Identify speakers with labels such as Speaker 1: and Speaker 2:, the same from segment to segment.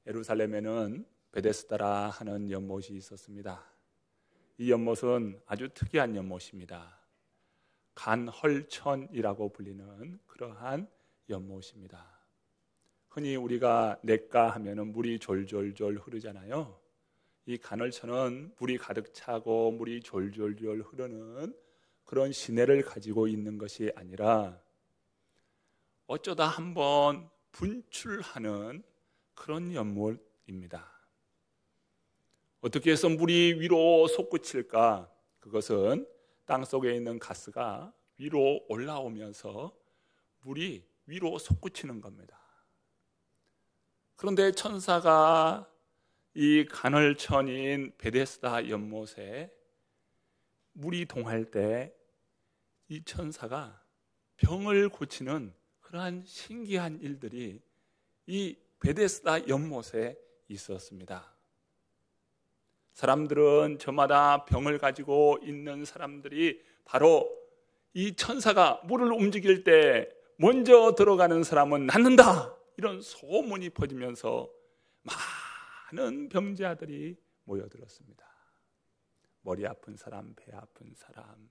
Speaker 1: 예루살렘에는 베데스다라 하는 연못이 있었습니다. 이 연못은 아주 특이한 연못입니다. 간헐천이라고 불리는 그러한 연못입니다. 흔히 우리가 냇가 하면은 물이 졸졸졸 흐르잖아요. 이 간헐천은 물이 가득 차고 물이 졸졸졸 흐르는 그런 시내를 가지고 있는 것이 아니라 어쩌다 한번 분출하는 그런 연못입니다. 어떻게 해서 물이 위로 솟구칠까? 그것은 땅속에 있는 가스가 위로 올라오면서 물이 위로 솟구치는 겁니다. 그런데 천사가 이 간헐천인 베데스다 연못에 물이 동할 때 이 천사가 병을 고치는 그러한 신기한 일들이 이 베데스다 연못에 있었습니다. 사람들은 저마다 병을 가지고 있는 사람들이 바로 이 천사가 물을 움직일 때 먼저 들어가는 사람은 낫는다, 이런 소문이 퍼지면서 많은 병자들이 모여들었습니다. 머리 아픈 사람, 배 아픈 사람,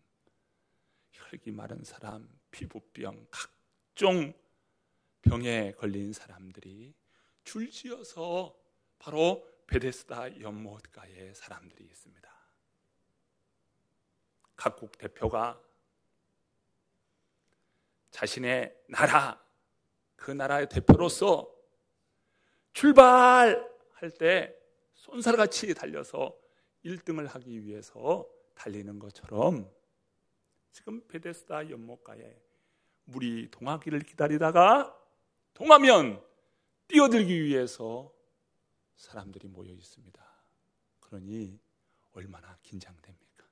Speaker 1: 혈기 마른 사람, 피부병, 각종 병에 걸린 사람들이 줄지어서 바로 베데스다 연못가에 사람들이 있습니다. 각국 대표가 자신의 나라, 그 나라의 대표로서 출발할 때 쏜살같이 달려서 1등을 하기 위해서 달리는 것처럼 지금 베데스다 연못가에 물이 동하기를 기다리다가 동하면 뛰어들기 위해서 사람들이 모여 있습니다. 그러니 얼마나 긴장됩니까?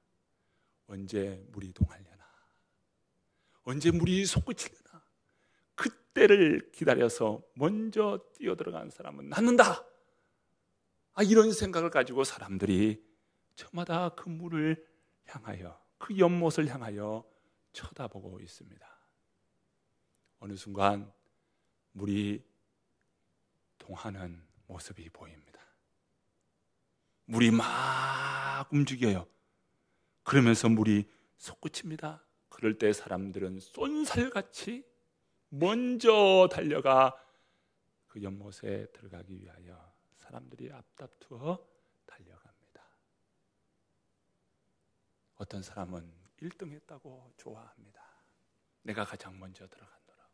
Speaker 1: 언제 물이 동하려나? 언제 물이 솟구치려나? 그때를 기다려서 먼저 뛰어들어간 사람은 낫는다, 이런 생각을 가지고 사람들이 저마다 그 물을 향하여, 그 연못을 향하여 쳐다보고 있습니다. 어느 순간 물이 동하는 모습이 보입니다. 물이 막 움직여요. 그러면서 물이 솟구칩니다. 그럴 때 사람들은 쏜살같이 먼저 달려가 그 연못에 들어가기 위하여 사람들이 앞다투어 달려갑니다. 어떤 사람은 1등 했다고 좋아합니다. 내가 가장 먼저 들어간다라고.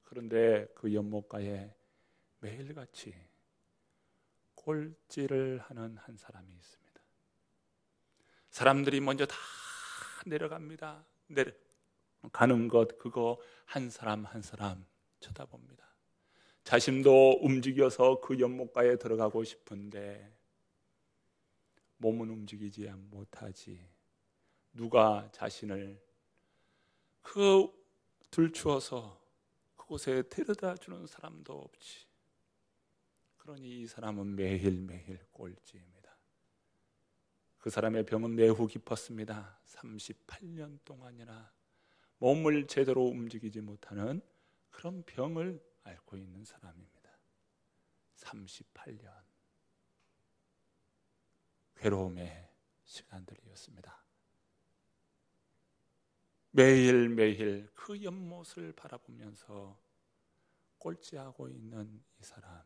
Speaker 1: 그런데 그 연못가에 매일같이 꼴찌를 하는 한 사람이 있습니다. 사람들이 먼저 다 내려갑니다. 가는 것 그거 한 사람 한 사람 쳐다봅니다. 자신도 움직여서 그 연못가에 들어가고 싶은데 몸은 움직이지 못하지. 누가 자신을 그 들추어서 그곳에 데려다 주는 사람도 없지. 그러니 이 사람은 매일매일 꼴찌입니다. 그 사람의 병은 매우 깊었습니다. 38년 동안이나 몸을 제대로 움직이지 못하는 그런 병을 앓고 있는 사람입니다. 38년 괴로움의 시간들이었습니다. 매일매일 그 연못을 바라보면서 꼴찌하고 있는 이 사람.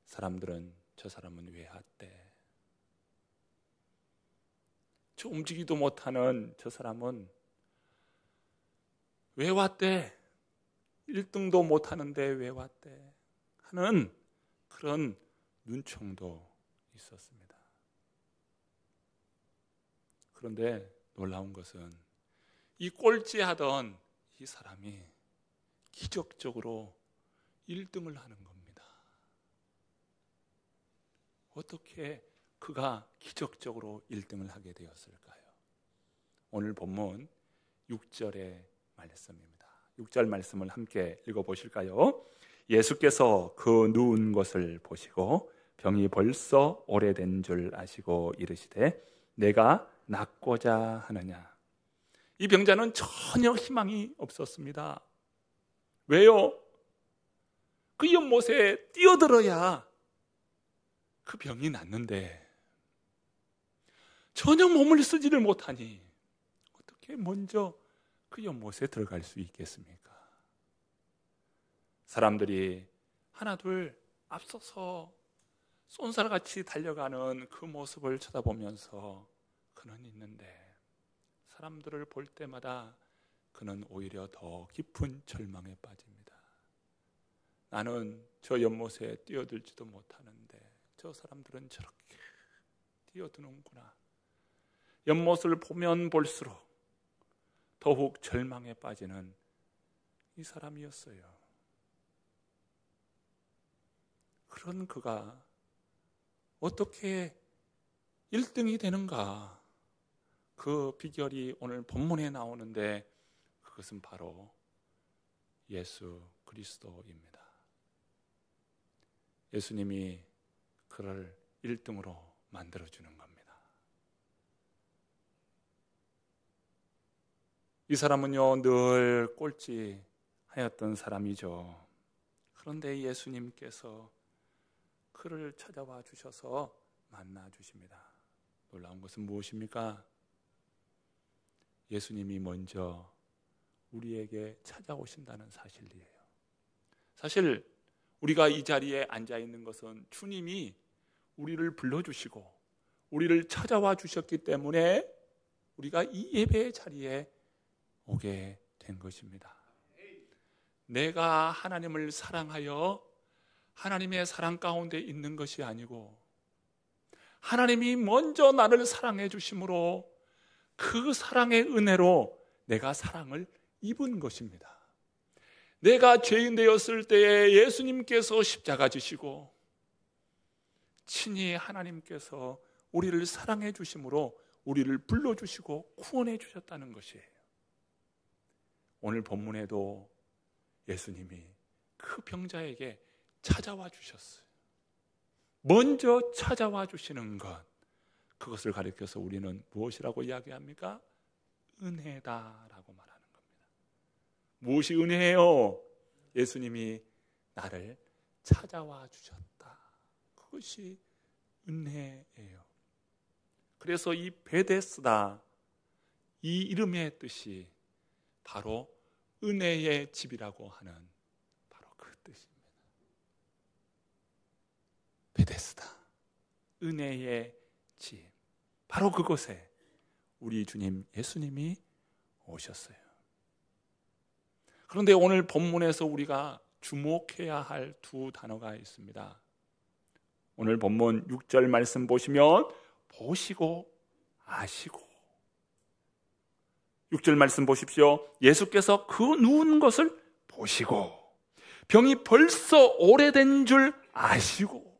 Speaker 1: 사람들은 저 사람은 왜 왔대? 저 움직이도 못하는 저 사람은 왜 왔대? 1등도 못하는데 왜 왔대? 하는 그런 눈총도 있었습니다. 그런데 놀라운 것은 이 꼴찌하던 이 사람이 기적적으로 1등을 하는 겁니다. 어떻게 그가 기적적으로 1등을 하게 되었을까요? 오늘 본문 6절의 말씀입니다. 6절 말씀을 함께 읽어보실까요? 예수께서 그 누운 것을 보시고 병이 벌써 오래된 줄 아시고 이르시되 내가 낫고자 하느냐. 이 병자는 전혀 희망이 없었습니다. 왜요? 그 연못에 뛰어들어야 그 병이 낫는데 전혀 몸을 쓰지를 못하니 어떻게 먼저 그 연못에 들어갈 수 있겠습니까? 사람들이 하나둘 앞서서 쏜살같이 달려가는 그 모습을 쳐다보면서 그는 있는데 사람들을 볼 때마다 그는 오히려 더 깊은 절망에 빠집니다. 나는 저 연못에 뛰어들지도 못하는데 저 사람들은 저렇게 뛰어드는구나. 연못을 보면 볼수록 더욱 절망에 빠지는 이 사람이었어요. 그런 그가 어떻게 1등이 되는가? 그 비결이 오늘 본문에 나오는데 그것은 바로 예수 그리스도입니다. 예수님이 그를 1등으로 만들어주는 겁니다. 이 사람은요, 늘 꼴찌하였던 사람이죠. 그런데 예수님께서 그를 찾아와 주셔서 만나 주십니다. 놀라운 것은 무엇입니까? 예수님이 먼저 우리에게 찾아오신다는 사실이에요. 사실 우리가 이 자리에 앉아 있는 것은 주님이 우리를 불러주시고 우리를 찾아와 주셨기 때문에 우리가 이 예배의 자리에 오게 된 것입니다. 내가 하나님을 사랑하여 하나님의 사랑 가운데 있는 것이 아니고 하나님이 먼저 나를 사랑해 주심으로 그 사랑의 은혜로 내가 사랑을 입은 것입니다. 내가 죄인 되었을 때에 예수님께서 십자가 지시고 친히 하나님께서 우리를 사랑해 주심으로 우리를 불러주시고 구원해 주셨다는 것이에요. 오늘 본문에도 예수님이 그 병자에게 찾아와 주셨어요. 먼저 찾아와 주시는 것, 그것을 가리켜서 우리는 무엇이라고 이야기합니까? 은혜다라고 말하는 겁니다. 무엇이 은혜예요? 예수님이 나를 찾아와 주셨다. 그것이 은혜예요. 그래서 이 베데스다, 이 이름의 뜻이 바로 은혜의 집이라고 하는 바로 그 뜻입니다. 베데스다, 은혜의 집. 바로 그곳에 우리 주님 예수님이 오셨어요. 그런데 오늘 본문에서 우리가 주목해야 할 두 단어가 있습니다. 오늘 본문 6절 말씀 보시면 보시고 아시고, 6절 말씀 보십시오. 예수께서 그 누운 것을 보시고 병이 벌써 오래된 줄 아시고.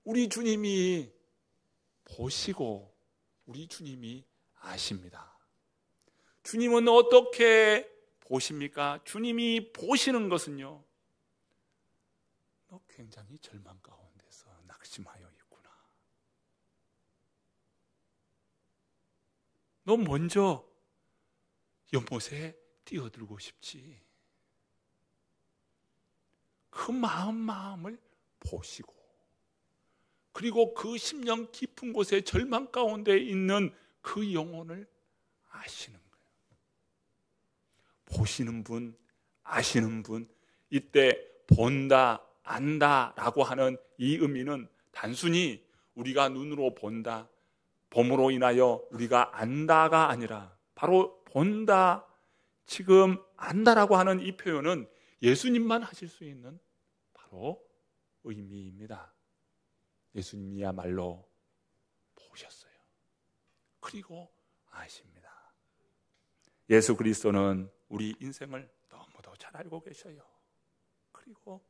Speaker 1: 우리 주님이 보시고 우리 주님이 아십니다. 주님은 어떻게 보십니까? 주님이 보시는 것은요, 너 굉장히 절망 가운데서 낙심하여 있구나. 너 먼저 연못에 뛰어들고 싶지. 그 마음을 보시고, 그리고 그 심령 깊은 곳에 절망 가운데 있는 그 영혼을 아시는 거예요. 보시는 분, 아시는 분, 이때 본다, 안다라고 하는 이 의미는 단순히 우리가 눈으로 본다, 봄으로 인하여 우리가 안다가 아니라 바로 본다, 지금 안다라고 하는 이 표현은 예수님만 하실 수 있는 바로 의미입니다. 예수님이야말로 보셨어요. 그리고 아십니다. 예수 그리스도는 우리 인생을 너무도 잘 알고 계셔요. 그리고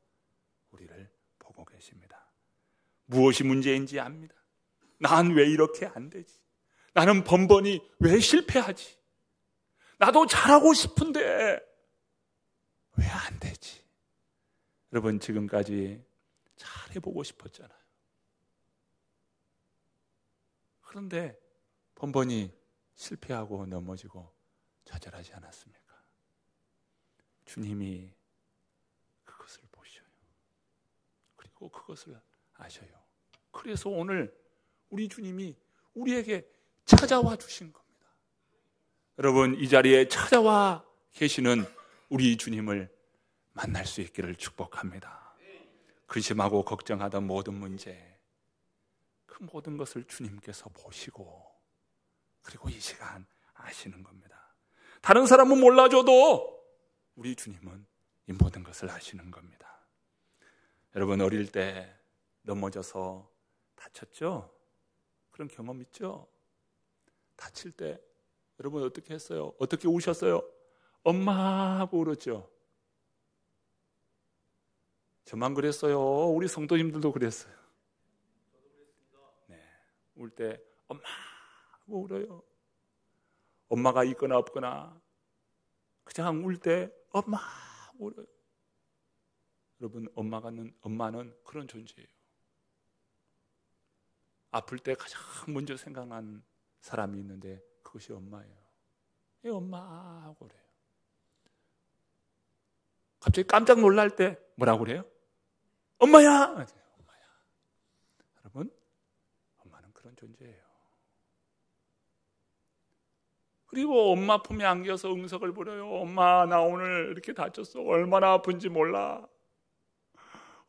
Speaker 1: 우리를 보고 계십니다. 무엇이 문제인지 압니다. 난 왜 이렇게 안 되지? 나는 번번이 왜 실패하지? 나도 잘하고 싶은데 왜 안 되지? 여러분, 지금까지 잘해보고 싶었잖아요. 그런데 번번이 실패하고 넘어지고 좌절하지 않았습니까? 주님이 아시고 그것을 아셔요. 그래서 오늘 우리 주님이 우리에게 찾아와 주신 겁니다. 여러분, 이 자리에 찾아와 계시는 우리 주님을 만날 수 있기를 축복합니다. 근심하고 걱정하던 모든 문제, 그 모든 것을 주님께서 보시고 그리고 이 시간 아시는 겁니다. 다른 사람은 몰라줘도 우리 주님은 이 모든 것을 아시는 겁니다. 여러분, 어릴 때 넘어져서 다쳤죠? 그런 경험 있죠? 다칠 때 여러분 어떻게 했어요? 어떻게 우셨어요? 엄마 하고 울었죠? 저만 그랬어요? 우리 성도님들도 그랬어요. 네, 울 때 엄마 하고 울어요. 엄마가 있거나 없거나 그냥 울 때 엄마 하고 울어요. 여러분, 엄마는 그런 존재예요. 아플 때 가장 먼저 생각난 사람이 있는데 그것이 엄마예요. 예, 엄마 하고 그래요. 갑자기 깜짝 놀랄 때 뭐라고 그래요? 엄마야! 엄마야. 여러분, 엄마는 그런 존재예요. 그리고 엄마 품에 안겨서 응석을 부려요. 엄마, 나 오늘 이렇게 다쳤어. 얼마나 아픈지 몰라.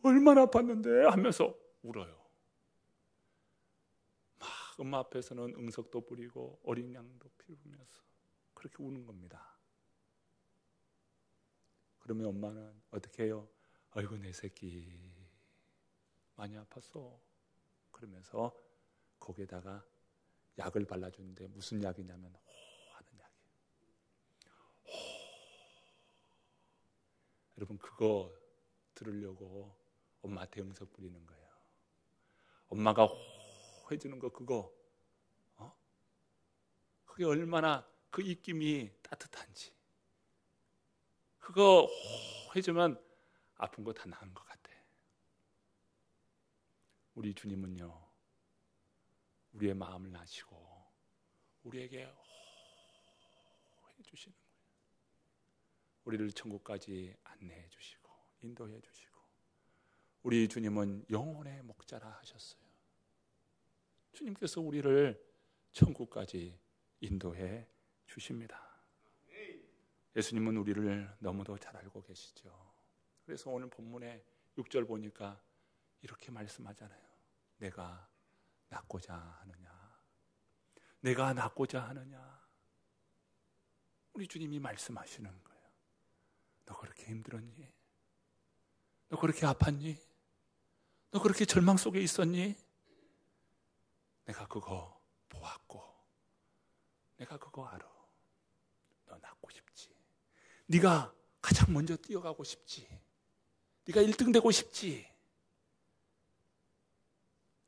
Speaker 1: 얼마나 아팠는데 하면서 울어요. 막 엄마 앞에서는 응석도 부리고 어린 양도 피우면서 그렇게 우는 겁니다. 그러면 엄마는 어떻게 해요? 아이고 내 새끼 많이 아팠어. 그러면서 거기에다가 약을 발라주는데 무슨 약이냐면 하는 약이에요. 여러분, 그거 들으려고 엄마한테 응석 부리는 거예요. 엄마가 해주는 거 그거 그게 얼마나 그 입김이 따뜻한지, 그거 해주면 아픈 거 다 나은 것 같아. 우리 주님은요, 우리의 마음을 아시고 우리에게 해주시는 거예요. 우리를 천국까지 안내해 주시고 인도해 주시고, 우리 주님은 영혼의 목자라 하셨어요. 주님께서 우리를 천국까지 인도해 주십니다. 예수님은 우리를 너무도 잘 알고 계시죠. 그래서 오늘 본문에 6절 보니까 이렇게 말씀하잖아요. 내가 낫고자 하느냐, 내가 낫고자 하느냐. 우리 주님이 말씀하시는 거예요. 너 그렇게 힘들었니? 너 그렇게 아팠니? 너 그렇게 절망 속에 있었니? 내가 그거 보았고 내가 그거 알아. 너 낫고 싶지? 네가 가장 먼저 뛰어가고 싶지? 네가 1등 되고 싶지?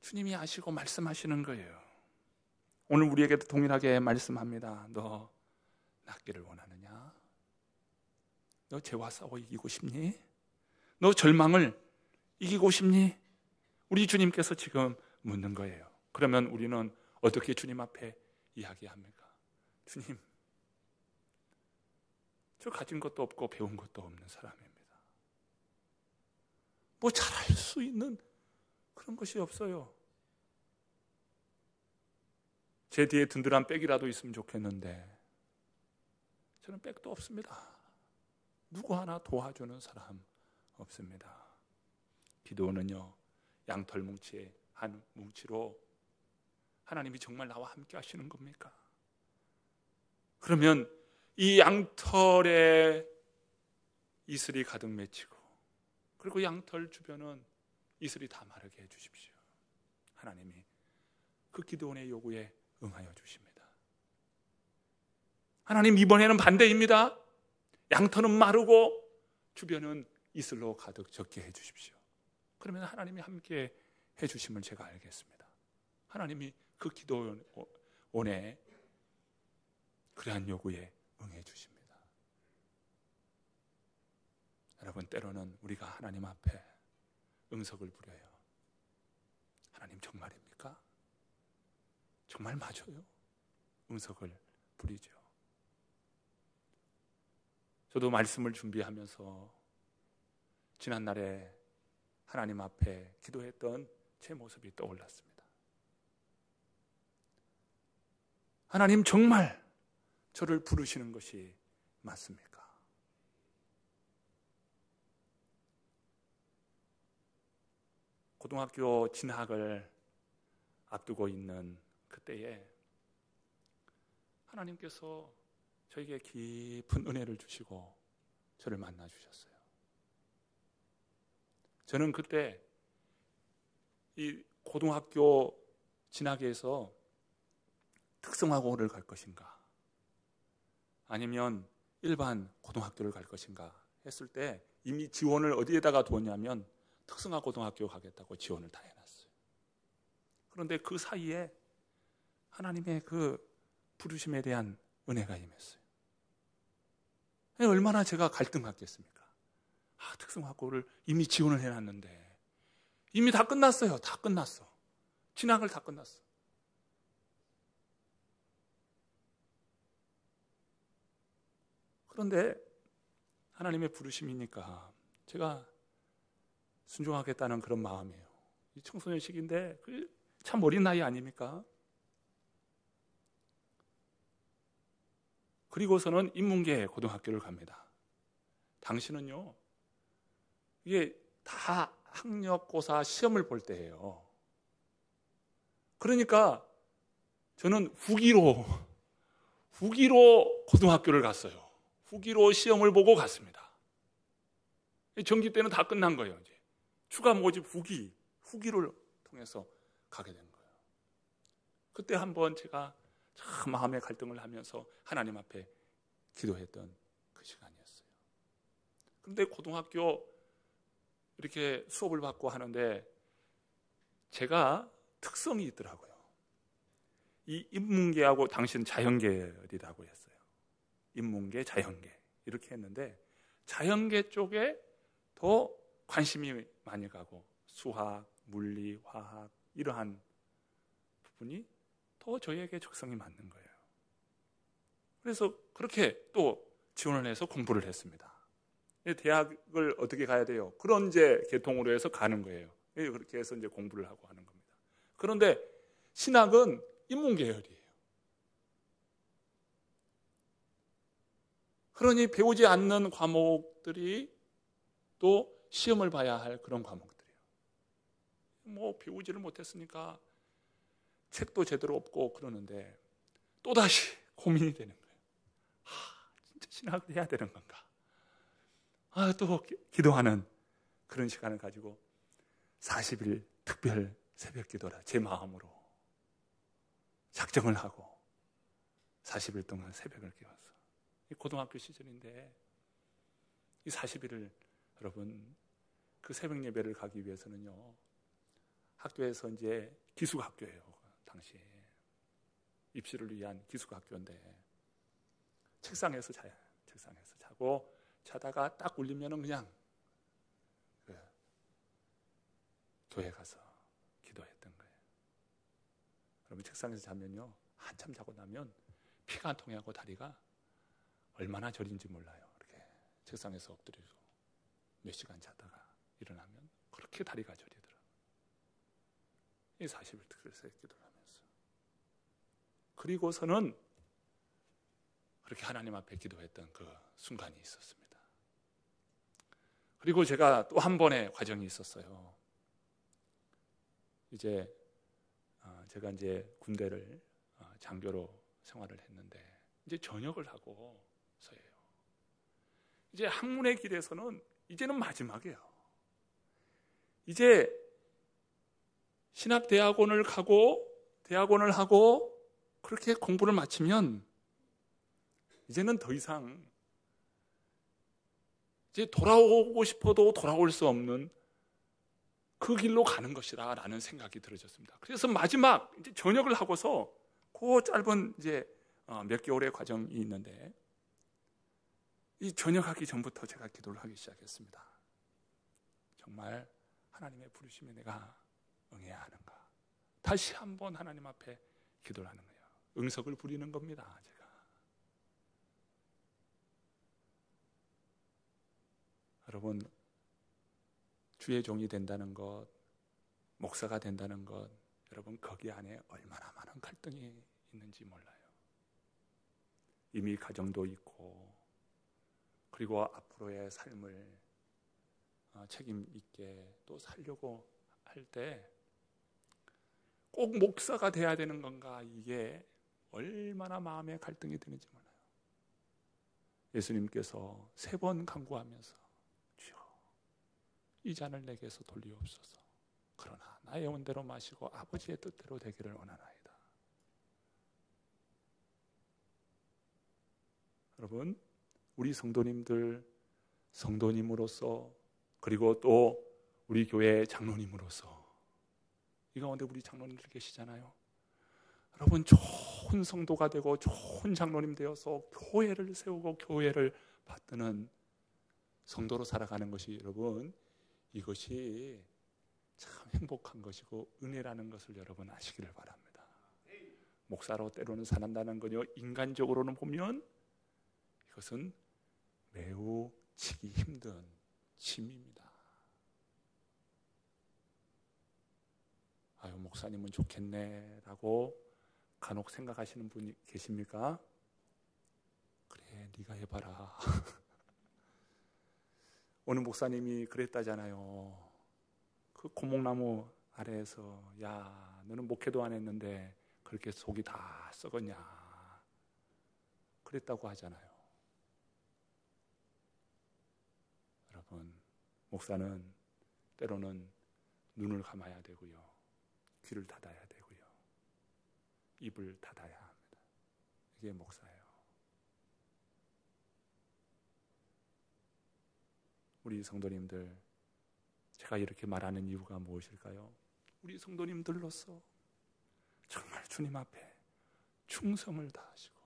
Speaker 1: 주님이 아시고 말씀하시는 거예요. 오늘 우리에게도 동일하게 말씀합니다. 너 낫기를 원하느냐? 너 죄와 싸워 이기고 싶니? 너 절망을 이기고 싶니? 우리 주님께서 지금 묻는 거예요. 그러면 우리는 어떻게 주님 앞에 이야기합니까? 주님, 저 가진 것도 없고 배운 것도 없는 사람입니다. 뭐 잘할 수 있는 그런 것이 없어요. 제 뒤에 든든한 백이라도 있으면 좋겠는데 저는 백도 없습니다. 누구 하나 도와주는 사람 없습니다. 기도는요, 양털 뭉치의 한 뭉치로 하나님이 정말 나와 함께 하시는 겁니까? 그러면 이 양털에 이슬이 가득 맺히고, 그리고 양털 주변은 이슬이 다 마르게 해주십시오. 하나님이 그 기도원의 요구에 응하여 주십니다. 하나님, 이번에는 반대입니다. 양털은 마르고 주변은 이슬로 가득 젖게 해주십시오. 그러면 하나님이 함께 해주심을 제가 알겠습니다. 하나님이 그 기도원의 그러한 요구에 응해 주십니다. 여러분, 때로는 우리가 하나님 앞에 응석을 부려요. 하나님 정말입니까? 정말 맞아요? 응석을 부리죠. 저도 말씀을 준비하면서 지난날에 하나님 앞에 기도했던 제 모습이 떠올랐습니다. 하나님 정말 저를 부르시는 것이 맞습니까? 고등학교 진학을 앞두고 있는 그때에 하나님께서 저에게 깊은 은혜를 주시고 저를 만나 주셨어요. 저는 그때 이 고등학교 진학에서 특성화고를 갈 것인가 아니면 일반 고등학교를 갈 것인가 했을 때 이미 지원을 어디에다가 두었냐면 특성화고등학교 가겠다고 지원을 다 해놨어요. 그런데 그 사이에 하나님의 그 부르심에 대한 은혜가 임했어요. 얼마나 제가 갈등했겠습니까? 특성화고를 이미 지원을 해놨는데 이미 다 끝났어요. 다 끝났어. 진학을 다 끝났어. 그런데 하나님의 부르심이니까 제가 순종하겠다는 그런 마음이에요. 이 청소년 시기인데 참 어린 나이 아닙니까? 그리고서는 인문계 고등학교를 갑니다. 당시는요, 이게 다 학력고사 시험을 볼 때예요. 그러니까 저는 후기로 고등학교를 갔어요. 후기로 시험을 보고 갔습니다. 정기 때는 다 끝난 거예요. 이제 추가 모집 후기를 통해서 가게 된 거예요. 그때 한번 제가 참 마음의 갈등을 하면서 하나님 앞에 기도했던 그 시간이었어요. 그런데 고등학교 이렇게 수업을 받고 하는데 제가 특성이 있더라고요. 이 인문계하고 당시는 자연계열이라고 했어요. 인문계, 자연계 이렇게 했는데 자연계 쪽에 더 관심이 많이 가고 수학, 물리, 화학 이러한 부분이 더 저에게 적성이 맞는 거예요. 그래서 그렇게 또 지원을 해서 공부를 했습니다. 대학을 어떻게 가야 돼요? 그런 이제 계통으로 해서 가는 거예요. 그렇게 해서 이제 공부를 하고 하는 겁니다. 그런데 신학은 인문계열이에요. 그러니 배우지 않는 과목들이 또 시험을 봐야 할 그런 과목들이에요. 뭐 배우지를 못했으니까 책도 제대로 없고 그러는데 또다시 고민이 되는 거예요. 진짜 신학을 해야 되는 건가? 또 기도하는 그런 시간을 가지고 40일 특별 새벽 기도라 제 마음으로 작정을 하고 40일 동안 새벽을 깨워서 고등학교 시절인데 이 40일을 여러분 그 새벽 예배를 가기 위해서는요 학교에서 이제 기숙학교예요. 당시에 입시를 위한 기숙학교인데 책상에서 자요. 책상에서 자고 자다가 딱 울리면은 그냥 교회 가서 기도했던 거예요. 여러분 책상에서 자면요 한참 자고 나면 피가 한 통하고 다리가 얼마나 저린지 몰라요. 이렇게 책상에서 엎드리고 몇 시간 자다가 일어나면 그렇게 다리가 저리더라고요. 이 40일 특별히 기도를 하면서 그리고서는 그렇게 하나님 앞에 기도했던 그 순간이 있었습니다. 그리고 제가 또 한 번의 과정이 있었어요. 이제 제가 이제 군대를 장교로 생활을 했는데 이제 전역을 하고서예요. 이제 학문의 길에서는 이제는 마지막이에요. 이제 신학대학원을 가고 대학원을 하고 그렇게 공부를 마치면 이제는 더 이상 이제 돌아오고 싶어도 돌아올 수 없는 그 길로 가는 것이다 라는 생각이 들어졌습니다. 그래서 마지막 이제 전역을 하고서 그 짧은 이제 몇 개월의 과정이 있는데 이 전역하기 전부터 제가 기도를 하기 시작했습니다. 정말 하나님의 부르심에 내가 응해야 하는가? 다시 한번 하나님 앞에 기도를 하는 거예요. 응석을 부리는 겁니다. 제가 여러분 주의 종이 된다는 것, 목사가 된다는 것, 여러분 거기 안에 얼마나 많은 갈등이 있는지 몰라요. 이미 가정도 있고, 그리고 앞으로의 삶을 책임 있게 또 살려고 할 때 꼭 목사가 돼야 되는 건가, 이게 얼마나 마음에 갈등이 드는지 몰라요. 예수님께서 3번 간구하면서 주여 이 잔을 내게서 돌리옵소서. 그러나 나의 원대로 마시고 아버지의 뜻대로 되기를 원하나이다. 여러분, 우리 성도님들, 성도님으로서, 그리고 또 우리 교회 장로님으로서, 이 가운데 우리 장로님들 계시잖아요. 여러분, 좋은 성도가 되고 좋은 장로님 되어서 교회를 세우고 교회를 받드는 성도로 살아가는 것이, 여러분, 이것이 참 행복한 것이고 은혜라는 것을 여러분 아시기를 바랍니다. 목사로 때로는 살아간다는 건요, 인간적으로는 보면 이것은 매우 지기 힘든 짐입니다. 아유, 목사님은 좋겠네 라고 간혹 생각하시는 분이 계십니까? 그래, 네가 해봐라. 어느 목사님이 그랬다잖아요. 그 고목나무 아래에서, 야, 너는 목회도 안 했는데 그렇게 속이 다 썩었냐, 그랬다고 하잖아요. 여러분, 목사는 때로는 눈을 감아야 되고요, 귀를 닫아야 되고요, 입을 닫아야 합니다. 이게 목사예요. 우리 성도님들, 제가 이렇게 말하는 이유가 무엇일까요? 우리 성도님들로서 정말 주님 앞에 충성을 다하시고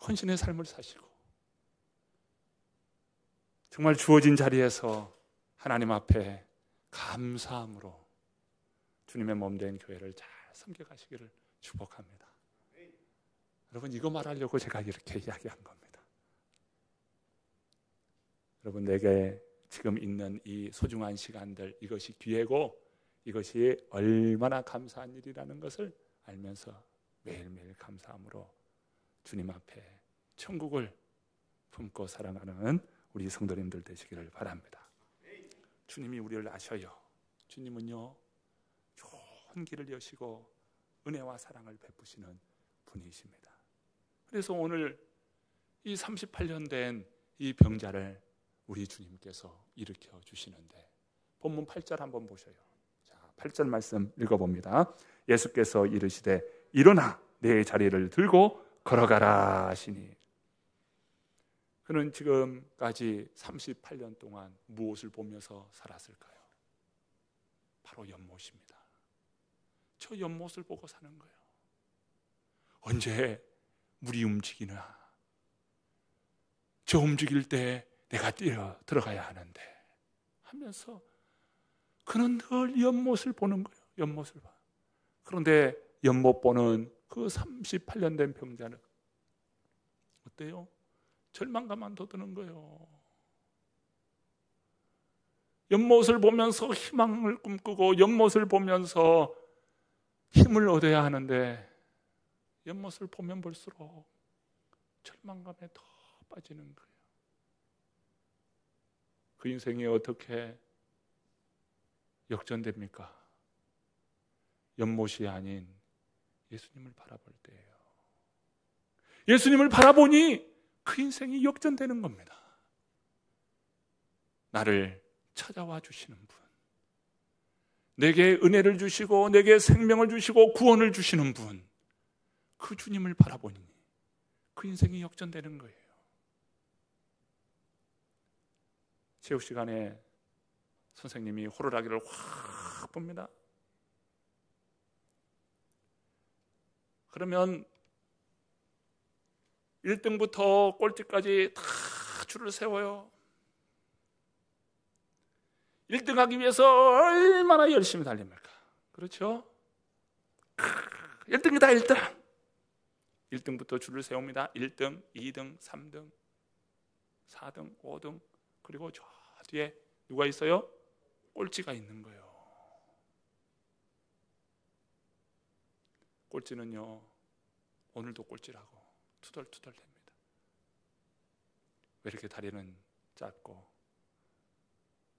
Speaker 1: 헌신의 삶을 사시고 정말 주어진 자리에서 하나님 앞에 감사함으로 주님의 몸된 교회를 잘 섬겨가시기를 축복합니다. 여러분, 이거 말하려고 제가 이렇게 이야기한 겁니다. 여러분, 내게 지금 있는 이 소중한 시간들, 이것이 기회고 이것이 얼마나 감사한 일이라는 것을 알면서 매일매일 감사함으로 주님 앞에 천국을 품고 살아가는 우리 성도님들 되시기를 바랍니다. 주님이 우리를 아셔요. 주님은요, 좋은 길을 여시고 은혜와 사랑을 베푸시는 분이십니다. 그래서 오늘 이 38년 된 이 병자를 우리 주님께서 일으켜 주시는데, 본문 8절 한번 보셔요. 자, 8절 말씀 읽어봅니다. 예수께서 이르시되 일어나 내 자리를 들고 걸어가라 하시니. 그는 지금까지 38년 동안 무엇을 보면서 살았을까요? 바로 연못입니다. 저 연못을 보고 사는 거예요. 언제 물이 움직이나, 저 움직일 때 내가 뛰어 들어가야 하는데 하면서 그는 늘 연못을 보는 거예요. 연못을 봐. 그런데 연못 보는 그 38년 된 병자는 어때요? 절망감만 더 드는 거예요. 연못을 보면서 희망을 꿈꾸고 연못을 보면서 힘을 얻어야 하는데 연못을 보면 볼수록 절망감에 더 빠지는 거예요. 그 인생이 어떻게 역전됩니까? 연못이 아닌 예수님을 바라볼 때예요. 예수님을 바라보니 그 인생이 역전되는 겁니다. 나를 찾아와 주시는 분, 내게 은혜를 주시고 내게 생명을 주시고 구원을 주시는 분, 그 주님을 바라보니 그 인생이 역전되는 거예요. 체육 시간에 선생님이 호루라기를 확 붑니다. 그러면 1등부터 꼴찌까지 다 줄을 세워요. 1등하기 위해서 얼마나 열심히 달립니까? 그렇죠? 1등이다 1등. 1등부터 줄을 세웁니다. 1등, 2등, 3등, 4등, 5등, 그리고 저 뒤에 누가 있어요? 꼴찌가 있는 거예요. 꼴찌는요, 오늘도 꼴찌라고 투덜투덜 됩니다. 왜 이렇게 다리는 짧고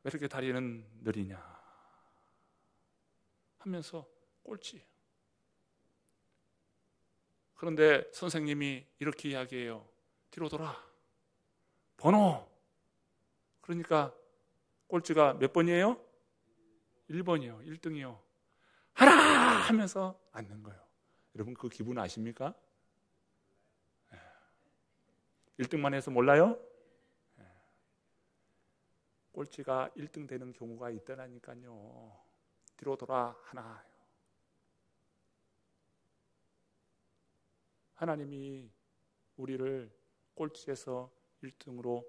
Speaker 1: 왜 이렇게 다리는 느리냐 하면서 꼴찌예요. 그런데 선생님이 이렇게 이야기해요. 뒤로 돌아. 번호. 그러니까 꼴찌가 몇 번이에요? 1번이요. 1등이요. 하나 하면서 앉는 거예요. 여러분 그 기분 아십니까? 1등만 해서 몰라요? 꼴찌가 1등 되는 경우가 있더라니까요. 뒤로 돌아. 하나. 하나님이 우리를 꼴찌에서 1등으로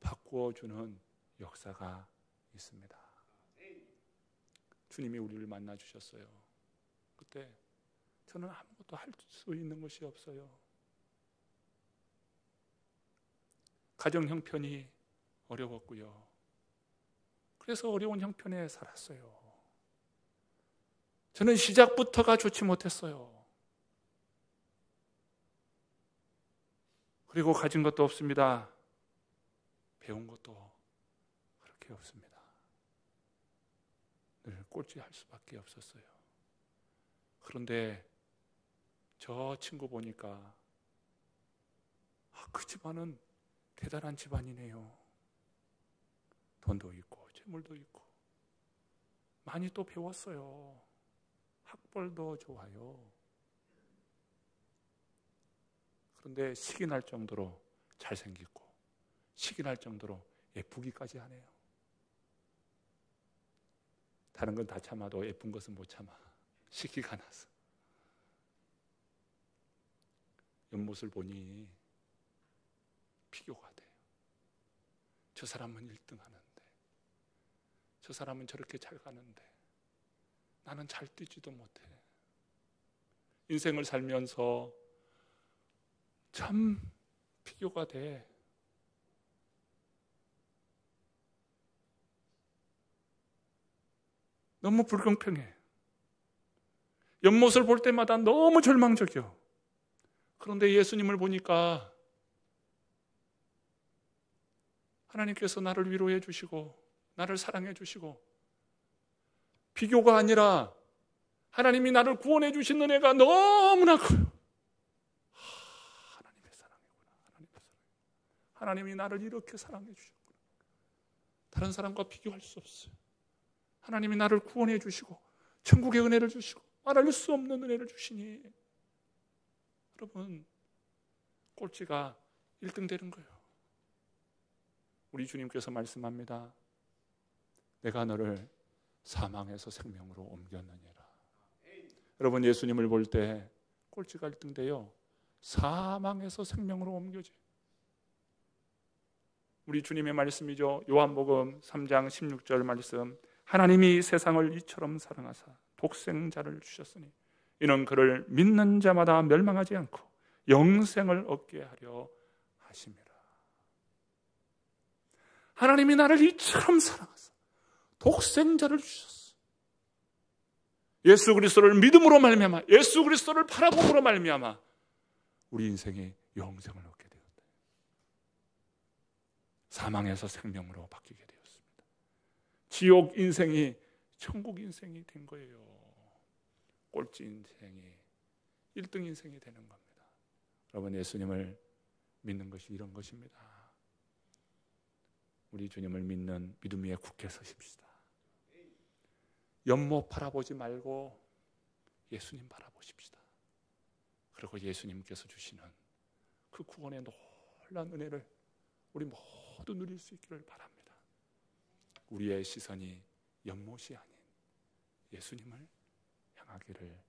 Speaker 1: 바꾸어주는 역사가 있습니다. 주님이 우리를 만나 주셨어요. 그때 저는 아무것도 할 수 있는 것이 없어요. 가정 형편이 어려웠고요. 그래서 어려운 형편에 살았어요. 저는 시작부터가 좋지 못했어요. 그리고 가진 것도 없습니다. 배운 것도 그렇게 없습니다. 늘 꼴찌할 수밖에 없었어요. 그런데 저 친구 보니까 그 집안은 대단한 집안이네요. 돈도 있고 재물도 있고 많이 또 배웠어요. 학벌도 좋아요. 그런데 식이 날 정도로 잘생기고 식이 날 정도로 예쁘기까지 하네요. 다른 건 다 참아도 예쁜 것은 못 참아. 식기가 나서. 옆모습을 보니 비교가 돼요. 저 사람은 1등 하는데, 저 사람은 저렇게 잘 가는데 나는 잘 뛰지도 못해. 인생을 살면서 참 비교가 돼. 너무 불공평해. 옆모습을 볼 때마다 너무 절망적이요. 그런데 예수님을 보니까 하나님께서 나를 위로해 주시고 나를 사랑해 주시고 비교가 아니라 하나님이 나를 구원해 주신 은혜가 너무나 커요. 하나님의 사랑이구나. 하나님의 사랑. 하나님이 나를 이렇게 사랑해 주셨구나. 다른 사람과 비교할 수 없어요. 하나님이 나를 구원해 주시고 천국의 은혜를 주시고 말할 수 없는 은혜를 주시니 여러분 꼴찌가 1등 되는 거예요. 우리 주님께서 말씀합니다. 내가 너를 사망에서 생명으로 옮겼느니라. 여러분 예수님을 볼 때 꼴찌가 1등 돼요. 사망에서 생명으로 옮겨져요. 우리 주님의 말씀이죠. 요한복음 3장 16절 말씀. 하나님이 세상을 이처럼 사랑하사 독생자를 주셨으니 이는 그를 믿는 자마다 멸망하지 않고 영생을 얻게 하려 하심이라. 하나님이 나를 이처럼 사랑하사 독생자를 주셨어. 예수 그리스도를 믿음으로 말미암아 예수 그리스도를 바라봄으로 말미암아 우리 인생이 영생을 얻게 되었다. 사망에서 생명으로 바뀌게 되었습니다. 지옥 인생이 천국 인생이 된 거예요. 꼴찌 인생이 1등 인생이 되는 겁니다. 여러분 예수님을 믿는 것이 이런 것입니다. 우리 주님을 믿는 믿음 위에 굳게 서십시다. 옆모 바라보지 말고 예수님 바라보십시다. 그리고 예수님께서 주시는 그 구원의 놀라운 은혜를 우리 모두 누릴 수 있기를 바랍니다. 우리의 시선이 연못이 아닌 예수님을 향하기를